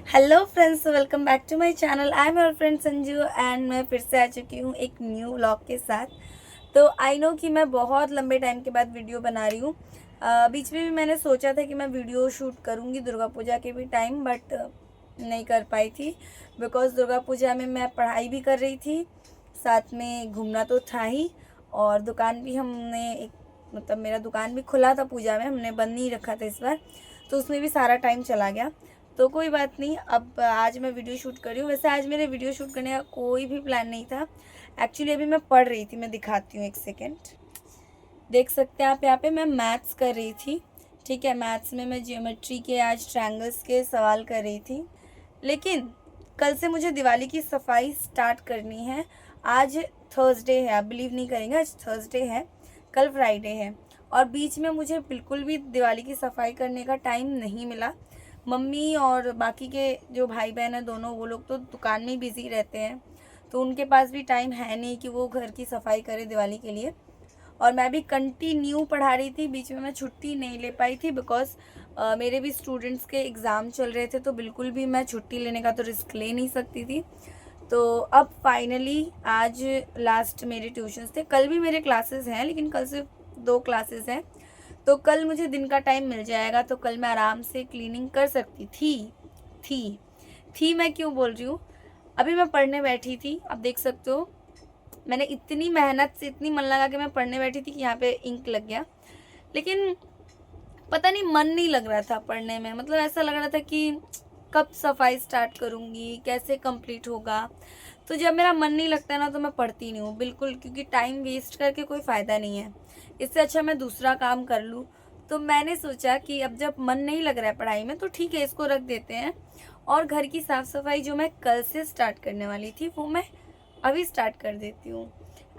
Hello friends, welcome back to my channel. I am your friend Sanju and मैं फिर से आ चुकी हूँ एक न्यू व्लॉग के साथ। तो आई नो कि मैं बहुत लंबे टाइम के बाद वीडियो बना रही हूँ। बीच में भी मैंने सोचा था कि मैं वीडियो शूट करूँगी दुर्गा पूजा के भी टाइम, बट नहीं कर पाई थी बिकॉज़ दुर्गा पूजा में मैं पढ़ाई भी कर रही थी, साथ में घूमना तो था ही, और दुकान भी हमने मतलब मेरा दुकान भी खुला था पूजा में, हमने बंद नहीं रखा था इस बार, तो उसमें भी सारा टाइम चला गया। तो कोई बात नहीं, अब आज मैं वीडियो शूट कर रही हूँ। वैसे आज मेरे वीडियो शूट करने का कोई भी प्लान नहीं था। एक्चुअली अभी मैं पढ़ रही थी, मैं दिखाती हूँ, एक सेकेंड। देख सकते हैं आप, यहाँ पे मैं मैथ्स कर रही थी। ठीक है, मैथ्स में मैं जियोमेट्री के आज ट्रायंगल्स के सवाल कर रही थी। लेकिन कल से मुझे दिवाली की सफाई स्टार्ट करनी है। आज थर्सडे है, आप बिलीव नहीं करेंगे, आज थर्सडे है, कल फ्राइडे है, और बीच में मुझे बिल्कुल भी दिवाली की सफाई करने का टाइम नहीं मिला। मम्मी और बाकी के जो भाई बहन हैं दोनों, वो लोग तो दुकान में ही बिज़ी रहते हैं, तो उनके पास भी टाइम है नहीं कि वो घर की सफाई करें दिवाली के लिए। और मैं भी कंटिन्यू पढ़ा रही थी, बीच में मैं छुट्टी नहीं ले पाई थी बिकॉज़ मेरे भी स्टूडेंट्स के एग्ज़ाम चल रहे थे, तो बिल्कुल भी मैं छुट्टी लेने का तो रिस्क ले नहीं सकती थी। तो अब फाइनली आज लास्ट मेरे ट्यूशन्स थे। कल भी मेरे क्लासेस हैं, लेकिन कल सिर्फ 2 क्लासेस हैं, तो कल मुझे दिन का टाइम मिल जाएगा, तो कल मैं आराम से क्लीनिंग कर सकती थी। मैं क्यों बोल रही हूँ, अभी मैं पढ़ने बैठी थी, आप देख सकते हो। मैंने इतनी मेहनत से, इतनी मन लगा के मैं पढ़ने बैठी थी कि यहाँ पे इंक लग गया। लेकिन पता नहीं, मन नहीं लग रहा था पढ़ने में। मतलब ऐसा लग रहा था कि कब सफाई स्टार्ट करूँगी, कैसे कंप्लीट होगा। तो जब मेरा मन नहीं लगता है ना, तो मैं पढ़ती नहीं हूँ बिल्कुल, क्योंकि टाइम वेस्ट करके कोई फ़ायदा नहीं है। इससे अच्छा मैं दूसरा काम कर लूँ। तो मैंने सोचा कि अब जब मन नहीं लग रहा है पढ़ाई में, तो ठीक है, इसको रख देते हैं, और घर की साफ़ सफाई जो मैं कल से स्टार्ट करने वाली थी, वो मैं अभी स्टार्ट कर देती हूँ।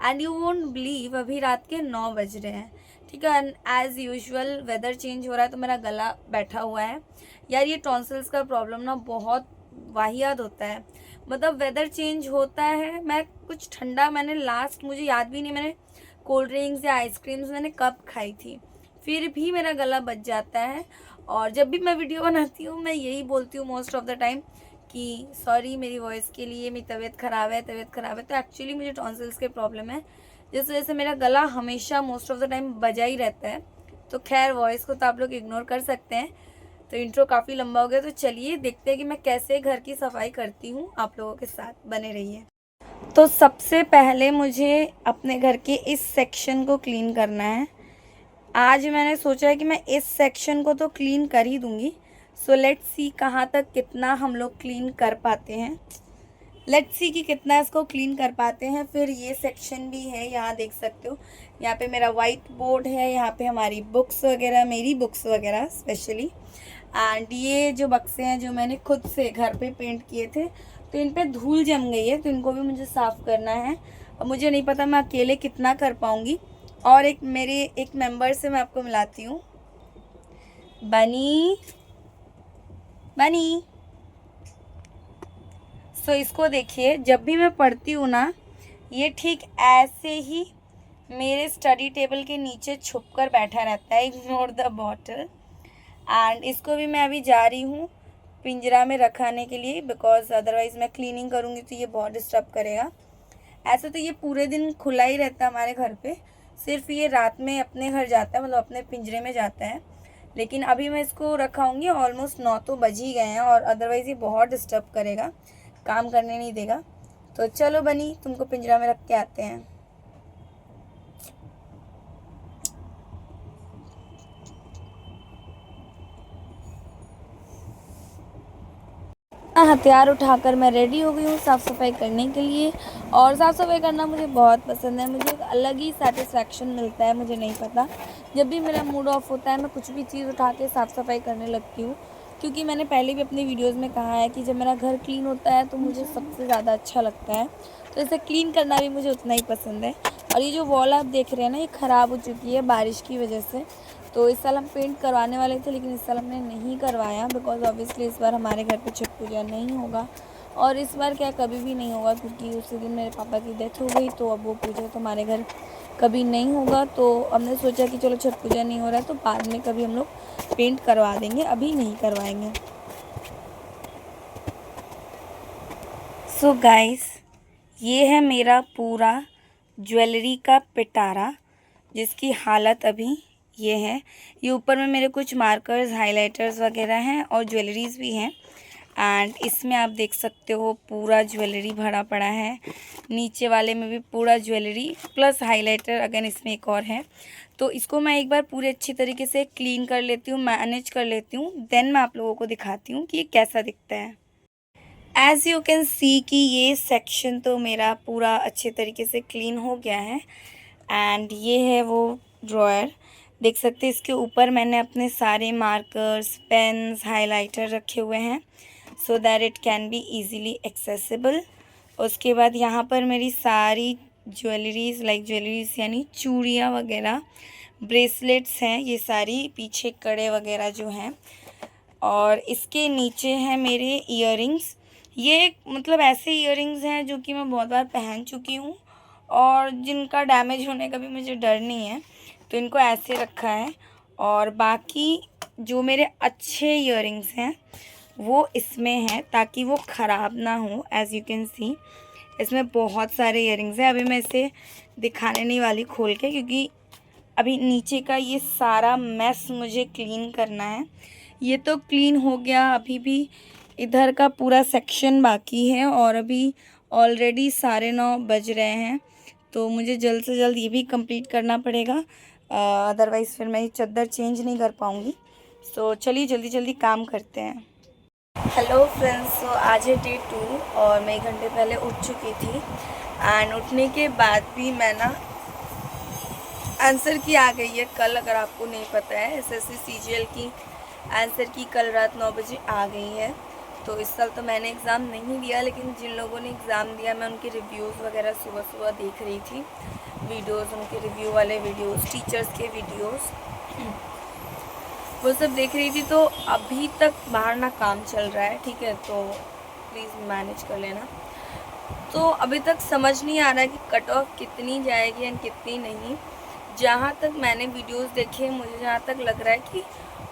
एंड यू वोंट बिलीव, अभी रात के 9 बज रहे हैं। ठीक है, एज़ यूजुअल वेदर चेंज हो रहा है, तो मेरा गला बैठा हुआ है। यार, ये टॉन्सिल्स का प्रॉब्लम ना बहुत वाहियात होता है। मतलब वेदर चेंज होता है, मैं कुछ ठंडा, मैंने लास्ट, मुझे याद भी नहीं मैंने कोल्ड ड्रिंक्स या आइसक्रीम्स मैंने कब खाई थी, फिर भी मेरा गला बच जाता है। और जब भी मैं वीडियो बनाती हूँ, मैं यही बोलती हूँ मोस्ट ऑफ द टाइम कि सॉरी मेरी वॉइस के लिए, मेरी तबीयत ख़राब है, तो एक्चुअली मुझे टॉन्सिल्स के प्रॉब्लम है, जिस वजह से मेरा गला हमेशा मोस्ट ऑफ द टाइम बजा ही रहता है। तो खैर, वॉइस को तो आप लोग इग्नोर कर सकते हैं। तो इंट्रो काफ़ी लंबा हो गया, तो चलिए देखते हैं कि मैं कैसे घर की सफाई करती हूँ। आप लोगों के साथ बने रहिए। तो सबसे पहले मुझे अपने घर के इस सेक्शन को क्लीन करना है। आज मैंने सोचा है कि मैं इस सेक्शन को तो क्लीन कर ही दूँगी। सो लेट्स सी कहाँ तक कितना हम लोग क्लीन कर पाते हैं। लेट्स सी कि कितना इसको क्लीन कर पाते हैं। फिर ये सेक्शन भी है, यहाँ देख सकते हो, यहाँ पे मेरा वाइट बोर्ड है, यहाँ पे हमारी बुक्स वगैरह, मेरी बुक्स वगैरह स्पेशली। एंड ये जो बक्से हैं जो मैंने खुद से घर पे पेंट किए थे, तो इन पे धूल जम गई है, तो इनको भी मुझे साफ़ करना है। और मुझे नहीं पता मैं अकेले कितना कर पाऊँगी। और मेरे एक मेंबर से मैं आपको मिलाती हूँ, बनी बनी। सो इसको देखिए, जब भी मैं पढ़ती हूँ ना, ये ठीक ऐसे ही मेरे स्टडी टेबल के नीचे छुप कर बैठा रहता है, इग्नोर द बॉटल। एंड इसको भी मैं अभी जा रही हूँ पिंजरा में रखाने के लिए, बिकॉज अदरवाइज़ मैं क्लीनिंग करूँगी तो ये बहुत डिस्टर्ब करेगा। ऐसे तो ये पूरे दिन खुला ही रहता है हमारे घर पे, सिर्फ ये रात में अपने घर जाता है, मतलब अपने पिंजरे में जाता है। लेकिन अभी मैं इसको रखाऊंगी, ऑलमोस्ट 9 तो बज ही गए हैं, और अदरवाइज़ ये बहुत डिस्टर्ब करेगा, काम करने नहीं देगा। तो चलो बनी, तुमको पिंजरा में रख के आते हैं। हथियार उठाकर मैं रेडी हो गई हूँ साफ़ सफाई करने के लिए। और साफ़ सफाई करना मुझे बहुत पसंद है, मुझे एक अलग ही सेटिस्फैक्शन मिलता है। मुझे नहीं पता, जब भी मेरा मूड ऑफ होता है, मैं कुछ भी चीज़ उठा के साफ़ सफाई करने लगती हूँ। क्योंकि मैंने पहले भी अपनी वीडियोस में कहा है कि जब मेरा घर क्लीन होता है तो मुझे सबसे ज़्यादा अच्छा लगता है। तो इसे क्लीन करना भी मुझे उतना ही पसंद है। और ये जो वॉल आप देख रहे हैं ना, ये ख़राब हो चुकी है बारिश की वजह से। तो इस साल हम पेंट करवाने वाले थे, लेकिन इस साल हमने नहीं करवाया, बिकॉज़ ऑब्वियसली इस बार हमारे घर पे छठ पूजा नहीं होगा। और इस बार क्या, कभी भी नहीं होगा, क्योंकि उसी दिन मेरे पापा की डेथ हो गई, तो अब वो पूजा तो हमारे घर कभी नहीं होगा। तो हमने सोचा कि चलो छठ पूजा नहीं हो रहा है तो बाद में कभी हम लोग पेंट करवा देंगे, अभी नहीं करवाएंगे। सो गाइस, ये है मेरा पूरा ज्वेलरी का पिटारा, जिसकी हालत अभी ये है। ये ऊपर में मेरे कुछ मार्कर्स, हाइलाइटर्स वगैरह हैं और ज्वेलरीज भी हैं। एंड इसमें आप देख सकते हो पूरा ज्वेलरी भरा पड़ा है। नीचे वाले में भी पूरा ज्वेलरी प्लस हाइलाइटर, अगेन इसमें एक और है। तो इसको मैं एक बार पूरे अच्छी तरीके से क्लीन कर लेती हूँ, मैनेज कर लेती हूँ, देन मैं आप लोगों को दिखाती हूँ कि ये कैसा दिखता है। एज़ यू कैन सी कि ये सेक्शन तो मेरा पूरा अच्छे तरीके से क्लीन हो गया है। एंड ये है वो ड्रॉयर, देख सकते हैं इसके ऊपर मैंने अपने सारे मार्कर्स, पेन्स, हाइलाइटर रखे हुए हैं so that it can be easily accessible. उसके बाद यहाँ पर मेरी सारी ज्वेलरीज यानी चूड़ियाँ वगैरह, ब्रेसलेट्स हैं, ये सारी पीछे कड़े वगैरह जो हैं। और इसके नीचे हैं मेरे इयररिंग्स। ये मतलब ऐसे इयररिंग्स हैं जो कि मैं बहुत बार पहन चुकी हूँ और जिनका डैमेज होने का भी मुझे डर नहीं है, तो इनको ऐसे रखा है। और बाकी जो मेरे अच्छे इयररिंग्स हैं वो इसमें हैं ताकि वो ख़राब ना हो। एज़ यू कैन सी इसमें बहुत सारे इयररिंग्स हैं। अभी मैं इसे दिखाने नहीं वाली खोल के, क्योंकि अभी नीचे का ये सारा मैस मुझे क्लीन करना है। ये तो क्लीन हो गया, अभी भी इधर का पूरा सेक्शन बाकी है और अभी ऑलरेडी 9:30 बज रहे हैं, तो मुझे जल्द से जल्द ये भी कंप्लीट करना पड़ेगा, अदरवाइज़ फिर मैं ये चादर चेंज नहीं कर पाऊँगी। सो चलिए जल्दी जल्दी काम करते हैं। हेलो फ्रेंड्स, सो आज है डे 2 और मैं 1 घंटे पहले उठ चुकी थी। एंड उठने के बाद भी मैं ना आंसर की आ गई है कल, अगर आपको नहीं पता है, एसएससी सीजीएल की आंसर की कल रात 9 बजे आ गई है। तो इस साल तो मैंने एग्ज़ाम नहीं दिया, लेकिन जिन लोगों ने एग्ज़ाम दिया मैं उनके रिव्यूज़ वगैरह सुबह सुबह देख रही थी, वीडियोज़, उनके रिव्यू वाले वीडियोज़, टीचर्स के वीडियोज़, वो सब देख रही थी। तो अभी तक बाहर ना काम चल रहा है, ठीक है, तो प्लीज़ मैनेज कर लेना। तो अभी तक समझ नहीं आ रहा है कि कट ऑफ कितनी जाएगी एंड कितनी नहीं। जहाँ तक मैंने वीडियोस देखे, मुझे जहाँ तक लग रहा है कि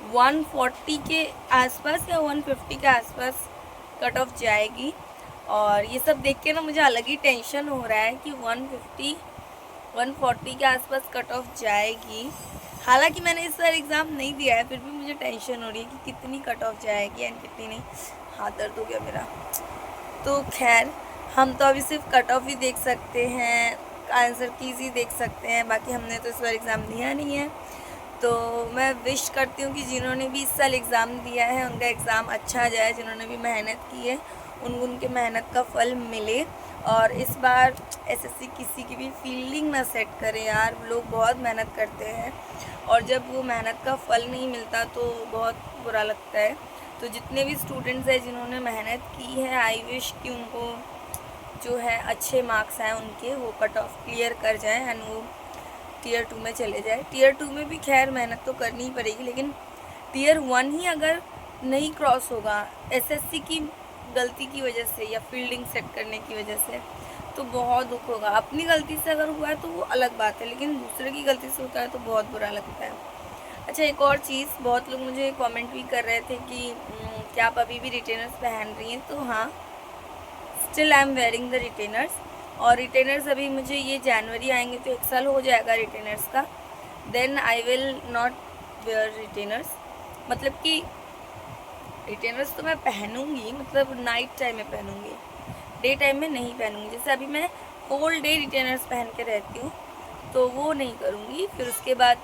140 के आसपास या 150 के आसपास कट ऑफ जाएगी। और ये सब देख के ना मुझे अलग ही टेंशन हो रहा है कि 150 140 के आसपास कट ऑफ जाएगी। हालांकि मैंने इस बार एग्ज़ाम नहीं दिया है, फिर भी मुझे टेंशन हो रही है कि कितनी कट ऑफ जाएगी एंड कितनी नहीं। हाथ दर्द हो गया मेरा। तो खैर, हम तो अभी सिर्फ कट ऑफ ही देख सकते हैं, आंसर कीज़ ही देख सकते हैं, बाकी हमने तो इस बार एग्ज़ाम दिया नहीं है। तो मैं विश करती हूँ कि जिन्होंने भी इस साल एग्ज़ाम दिया है उनका एग्ज़ाम अच्छा जाए, जिन्होंने भी मेहनत की है उनके मेहनत का फल मिले। और इस बार एसएससी किसी की भी फीलिंग ना सेट करे यार, लोग बहुत मेहनत करते हैं और जब वो मेहनत का फल नहीं मिलता तो बहुत बुरा लगता है। तो जितने भी स्टूडेंट्स हैं जिन्होंने मेहनत की है, आई विश कि उनको जो है अच्छे मार्क्स आए, उनके वो कट ऑफ क्लियर कर जाए एंड वो टियर 2 में चले जाए। टियर 2 में भी खैर मेहनत तो करनी ही पड़ेगी, लेकिन टियर 1 ही अगर नहीं क्रॉस होगा एसएससी की गलती की वजह से या फील्डिंग सेट करने की वजह से, तो बहुत दुख होगा। अपनी गलती से अगर हुआ है तो वो अलग बात है, लेकिन दूसरे की गलती से होता है तो बहुत बुरा लगता है। अच्छा, एक और चीज़, बहुत लोग मुझे कमेंट भी कर रहे थे कि क्या आप अभी भी रिटेनर्स पहन रही हैं? तो हाँ, still I am wearing the retainers. और रिटेनर्स अभी मुझे ये जनवरी आएंगे तो 1 साल हो जाएगा रिटेनर्स का, then I will not wear retainers. मतलब कि रिटेनर्स तो मैं पहनूंगी, मतलब नाइट टाइम में पहनूंगी, डे टाइम में नहीं पहनूंगी। जैसे अभी मैं होल डे रिटेनर्स पहन के रहती हूँ तो वो नहीं करूँगी। फिर उसके बाद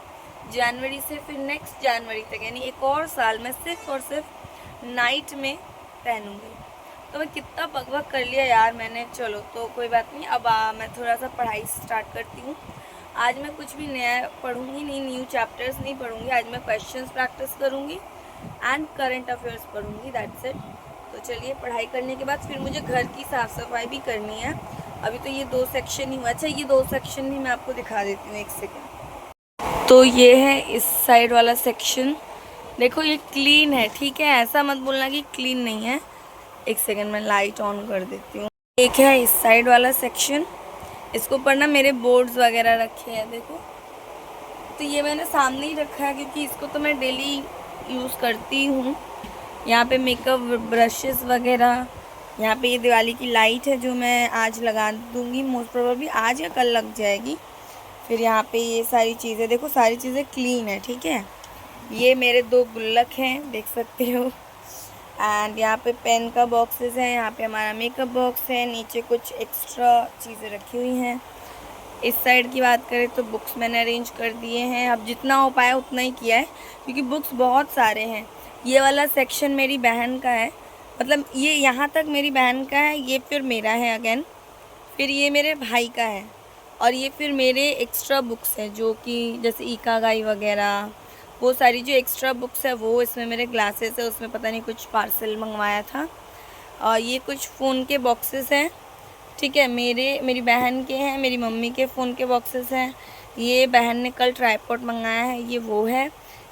जनवरी से फिर नेक्स्ट जनवरी तक, यानी 1 और साल मैं सिर्फ और सिर्फ नाइट में पहनूंगी। तो मैं कितना बकवास कर लिया यार मैंने। चलो तो कोई बात नहीं, अब मैं थोड़ा सा पढ़ाई स्टार्ट करती हूँ। आज मैं कुछ भी नया पढ़ूँगी नहीं, न्यू चैप्टर्स नहीं पढ़ूँगी। आज मैं क्वेश्चंस प्रैक्टिस करूँगी एंड करंट अफेयर्स पढ़ूँगी, दैट्स इट। तो चलिए, पढ़ाई करने के बाद फिर मुझे घर की साफ़ सफाई भी करनी है। अभी तो ये 2 सेक्शन ही हुआ। अच्छा, ये 2 सेक्शन ही मैं आपको दिखा देती हूँ, 1 सेकेंड। तो ये है इस साइड वाला सेक्शन, देखो ये क्लीन है, ठीक है, ऐसा मत बोलना कि क्लीन नहीं है। 1 सेकेंड, मैं लाइट ऑन कर देती हूँ। एक है इस साइड वाला सेक्शन, इसको ऊपर ना मेरे बोर्ड्स वगैरह रखे हैं, देखो। तो ये मैंने सामने ही रखा है क्योंकि इसको तो मैं डेली यूज़ करती हूँ। यहाँ पे मेकअप ब्रशेस वगैरह यहाँ पे ये दिवाली की लाइट है जो मैं आज लगा दूँगी, मोस्ट प्रोबेबली आज या कल लग जाएगी। फिर यहाँ पे ये सारी चीज़ें देखो, सारी चीज़ें क्लीन है, ठीक है। ये मेरे 2 गुल्लक हैं, देख सकते हो। एंड यहाँ पे पेन का बॉक्सेस है, यहाँ पे हमारा मेकअप बॉक्स है, नीचे कुछ एक्स्ट्रा चीज़ें रखी हुई हैं। इस साइड की बात करें तो बुक्स मैंने अरेंज कर दिए हैं, अब जितना हो पाया उतना ही किया है क्योंकि बुक्स बहुत सारे हैं। ये वाला सेक्शन मेरी बहन का है, मतलब ये यहाँ तक मेरी बहन का है, ये फिर मेरा है अगेन, फिर ये मेरे भाई का है, और ये फिर मेरे एक्स्ट्रा बुक्स हैं जो कि जैसे इकागाई वगैरह, वो सारी जो एक्स्ट्रा बुक्स है वो। इसमें मेरे ग्लासेस है, उसमें पता नहीं कुछ पार्सल मंगवाया था। और ये कुछ फ़ोन के बॉक्सेस हैं, ठीक है, मेरी बहन के हैं, मेरी मम्मी के फ़ोन के बॉक्सेस हैं। ये बहन ने कल ट्राइपॉड मंगाया है, ये वो है।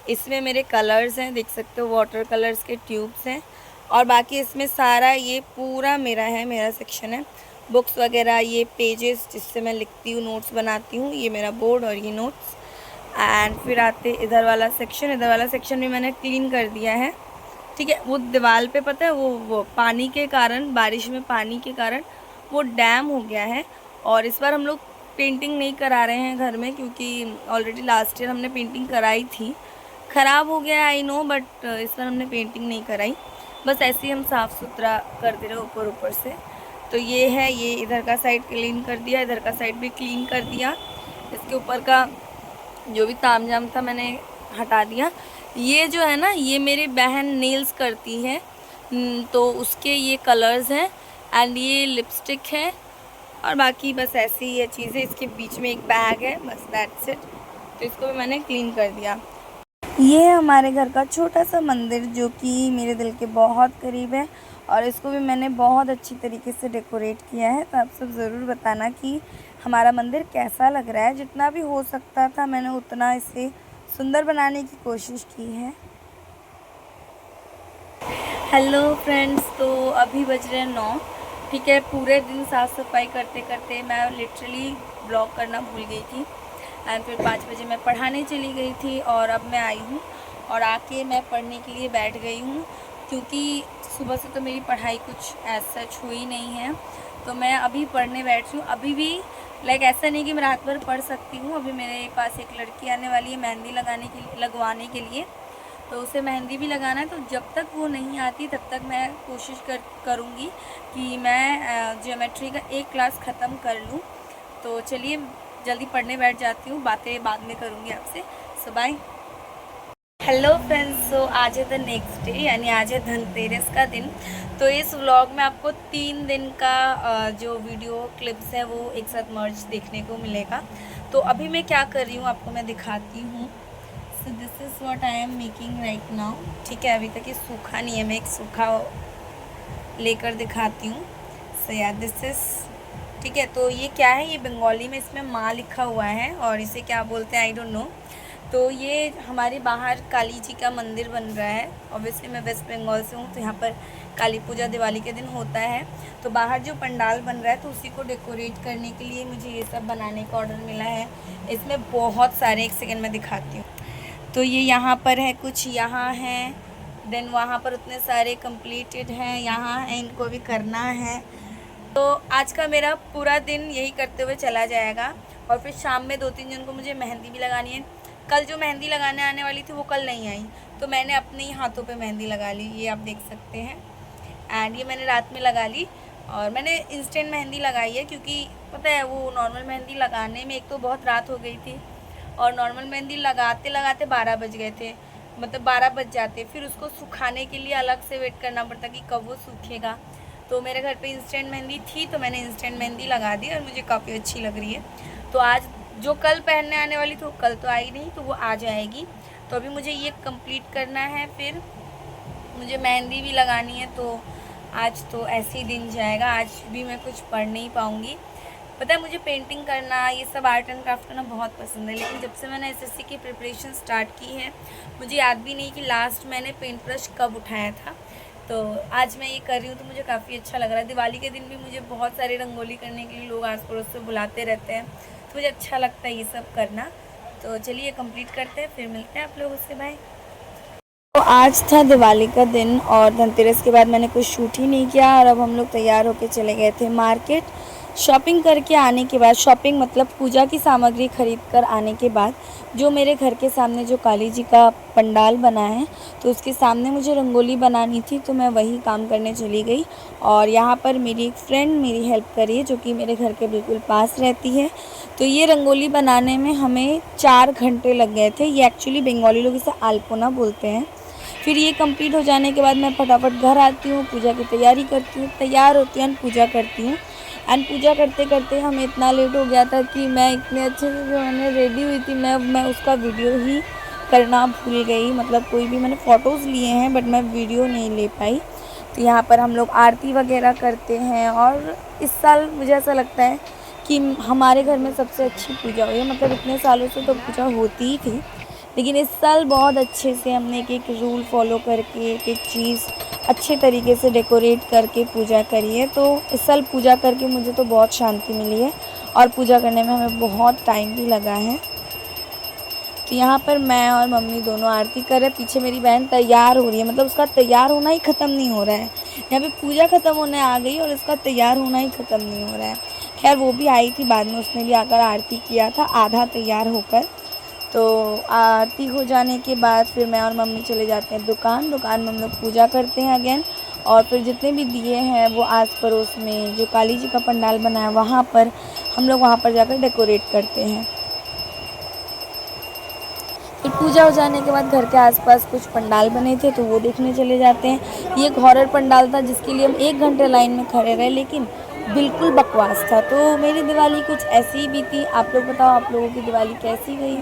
इसमें मेरे कलर्स हैं, देख सकते हो, वाटर कलर्स के ट्यूब्स हैं। और बाकी इसमें सारा ये पूरा मेरा है, मेरा सेक्शन है। बुक्स वगैरह, ये पेजेस जिससे मैं लिखती हूँ, नोट्स बनाती हूँ, ये मेरा बोर्ड और ये नोट्स। एंड फिर आते इधर वाला सेक्शन भी मैंने क्लीन कर दिया है, ठीक है। वो दीवार पे पता है वो पानी के कारण, बारिश में पानी के कारण वो डैम हो गया है। और इस बार हम लोग पेंटिंग नहीं करा रहे हैं घर में क्योंकि ऑलरेडी लास्ट ईयर हमने पेंटिंग कराई थी, ख़राब हो गया आई नो, बट इस बार हमने पेंटिंग नहीं कराई, बस ऐसे ही हम साफ़ सुथरा करते रहे ऊपर ऊपर से। तो ये है, ये इधर का साइड क्लीन कर दिया, इधर का साइड भी क्लीन कर दिया। इसके ऊपर का जो भी तामझाम था मैंने हटा दिया। ये जो है ना, ये मेरी बहन नेल्स करती है, तो उसके ये कलर्स हैं एंड ये लिपस्टिक है, और बाकी बस ऐसी ही है चीज़ें। इसके बीच में एक बैग है, बस दैट्स इट। तो इसको भी मैंने क्लीन कर दिया। ये है हमारे घर का छोटा सा मंदिर जो कि मेरे दिल के बहुत करीब है, और इसको भी मैंने बहुत अच्छी तरीके से डेकोरेट किया है। तो आप सब ज़रूर बताना कि हमारा मंदिर कैसा लग रहा है। जितना भी हो सकता था मैंने उतना इसे सुंदर बनाने की कोशिश की है। हेलो फ्रेंड्स, तो अभी बज रहे हैं 9, ठीक है। पूरे दिन साफ़ सफाई करते करते मैं लिटरली ब्लॉग करना भूल गई थी। एंड फिर 5 बजे मैं पढ़ाने चली गई थी, और अब मैं आई हूँ और आके मैं पढ़ने के लिए बैठ गई हूँ क्योंकि सुबह से तो मेरी पढ़ाई कुछ ऐसा सच हुई नहीं है। तो मैं अभी पढ़ने बैठी हूँ। अभी भी ऐसा नहीं कि मैं रात भर पढ़ सकती हूँ। अभी मेरे पास एक लड़की आने वाली है मेहंदी लगवाने के लिए, तो उसे मेहंदी भी लगाना है। तो जब तक वो नहीं आती तब तक मैं कोशिश करूँगी कि मैं ज्योमेट्री का एक क्लास ख़त्म कर लूँ। तो चलिए जल्दी पढ़ने बैठ जाती हूँ, बातें बाद में करूँगी आपसे। सो बाय। हेलो फ्रेंड्स, सो आज है द नेक्स्ट डे, यानी आज है धनतेरस का दिन। तो इस व्लॉग में आपको 3 दिन का जो वीडियो क्लिप्स है वो एक साथ मर्ज देखने को मिलेगा। तो अभी मैं क्या कर रही हूँ आपको मैं दिखाती हूँ। So this is what I am making right now, ठीक है। अभी तक ये सूखा नहीं है, मैं एक सूखा लेकर दिखाती हूँ। सो या दिस इज़, ठीक है। तो ये क्या है, ये बंगाली में इसमें माँ लिखा हुआ है, और इसे क्या बोलते हैं आई डोंट नो। तो ये हमारे बाहर काली जी का मंदिर बन रहा है। ऑब्वियसली मैं वेस्ट बंगाल से हूँ, तो यहाँ पर काली पूजा दिवाली के दिन होता है। तो बाहर जो पंडाल बन रहा है तो उसी को डेकोरेट करने के लिए मुझे ये सब बनाने का ऑर्डर मिला है। इसमें बहुत सारे, एक सेकेंड में दिखाती हूँ। तो ये यहाँ पर है, कुछ यहाँ है, देन वहाँ पर उतने सारे कंप्लीटेड हैं, यहाँ है, इनको भी करना है। तो आज का मेरा पूरा दिन यही करते हुए चला जाएगा। और फिर शाम में 2-3 जन को मुझे मेहंदी भी लगानी है। कल जो मेहंदी लगाने आने वाली थी वो कल नहीं आई, तो मैंने अपने ही हाथों पे मेहंदी लगा ली, ये आप देख सकते हैं। एंड ये मैंने रात में लगा ली, और मैंने इंस्टेंट मेहंदी लगाई है क्योंकि पता है वो नॉर्मल मेहंदी लगाने में एक तो बहुत रात हो गई थी, और नॉर्मल मेहंदी लगाते लगाते 12 बज गए थे, मतलब 12 बज जाते। फिर उसको सुखाने के लिए अलग से वेट करना पड़ता कि कब वो सूखेगा। तो मेरे घर पे इंस्टेंट मेहंदी थी, तो मैंने इंस्टेंट मेहंदी लगा दी, और मुझे काफ़ी अच्छी लग रही है। तो आज जो कल पहनने आने वाली थी वो कल तो आई नहीं, तो वो आ जाएगी। तो अभी मुझे ये कंप्लीट करना है, फिर मुझे मेहंदी भी लगानी है। तो आज तो ऐसे ही दिन जाएगा, आज भी मैं कुछ पढ़ नहीं पाऊँगी। पता है मुझे पेंटिंग करना, ये सब आर्ट एंड क्राफ्ट करना बहुत पसंद है, लेकिन जब से मैंने एसएससी की प्रिपरेशन स्टार्ट की है मुझे याद भी नहीं कि लास्ट मैंने पेंट ब्रश कब उठाया था। तो आज मैं ये कर रही हूँ, तो मुझे काफ़ी अच्छा लग रहा है। दिवाली के दिन भी मुझे बहुत सारी रंगोली करने के लिए लोग आस पड़ोस से बुलाते रहते हैं, तो मुझे अच्छा लगता है ये सब करना। तो चलिए कंप्लीट करते हैं, फिर मिलते हैं आप लोगों से, बाय। तो आज था दिवाली का दिन और धनतेरस के बाद मैंने कुछ शूट ही नहीं किया और अब हम लोग तैयार होकर चले गए थे मार्केट। शॉपिंग करके आने के बाद, शॉपिंग मतलब पूजा की सामग्री खरीद कर आने के बाद, जो मेरे घर के सामने जो काली जी का पंडाल बना है तो उसके सामने मुझे रंगोली बनानी थी, तो मैं वही काम करने चली गई। और यहाँ पर मेरी एक फ्रेंड मेरी हेल्प करी है जो कि मेरे घर के बिल्कुल पास रहती है। तो ये रंगोली बनाने में हमें 4 घंटे लग गए थे। ये एक्चुअली बंगाली लोग इसे अल्पना बोलते हैं। फिर ये कंप्लीट हो जाने के बाद मैं फटाफट घर आती हूँ, पूजा की तैयारी करती हूँ, तैयार होती हूँ, पूजा करती हूँ। एंड पूजा करते करते हमें इतना लेट हो गया था कि मैं इतने अच्छे से जो मैंने रेडी हुई थी, मैं उसका वीडियो ही करना भूल गई। मतलब कोई भी मैंने फ़ोटोज़ लिए हैं बट मैं वीडियो नहीं ले पाई। तो यहाँ पर हम लोग आरती वगैरह करते हैं और इस साल मुझे ऐसा लगता है कि हमारे घर में सबसे अच्छी पूजा हुई है। मतलब इतने सालों से तो पूजा होती ही थी, लेकिन इस साल बहुत अच्छे से हमने एक एक रूल फॉलो करके एक एक चीज़ अच्छे तरीके से डेकोरेट करके पूजा करी है। तो इस साल पूजा करके मुझे तो बहुत शांति मिली है और पूजा करने में हमें बहुत टाइम भी लगा है। तो यहाँ पर मैं और मम्मी दोनों आरती कर रहे हैं, पीछे मेरी बहन तैयार हो रही है। मतलब उसका तैयार होना ही ख़त्म नहीं हो रहा है। यहाँ पे पूजा ख़त्म होने आ गई और इसका तैयार होना ही ख़त्म नहीं हो रहा है। खैर वो भी आई थी बाद में, उसने भी आकर आरती किया था आधा तैयार होकर। तो आरती हो जाने के बाद फिर मैं और मम्मी चले जाते हैं दुकान में हम लोग पूजा करते हैं अगेन। और फिर जितने भी दिए हैं वो आस पड़ोस में जो काली जी का पंडाल बना है वहाँ पर हम लोग वहाँ पर जाकर डेकोरेट करते हैं। फिर पूजा हो जाने के बाद घर के आसपास कुछ पंडाल बने थे तो वो देखने चले जाते हैं। ये एक हॉरर पंडाल था जिसके लिए हम 1 घंटे लाइन में खड़े रहे, लेकिन बिल्कुल बकवास था। तो मेरी दिवाली कुछ ऐसी ही बीती। आप लोग बताओ, आप लोगों की दिवाली कैसी गई?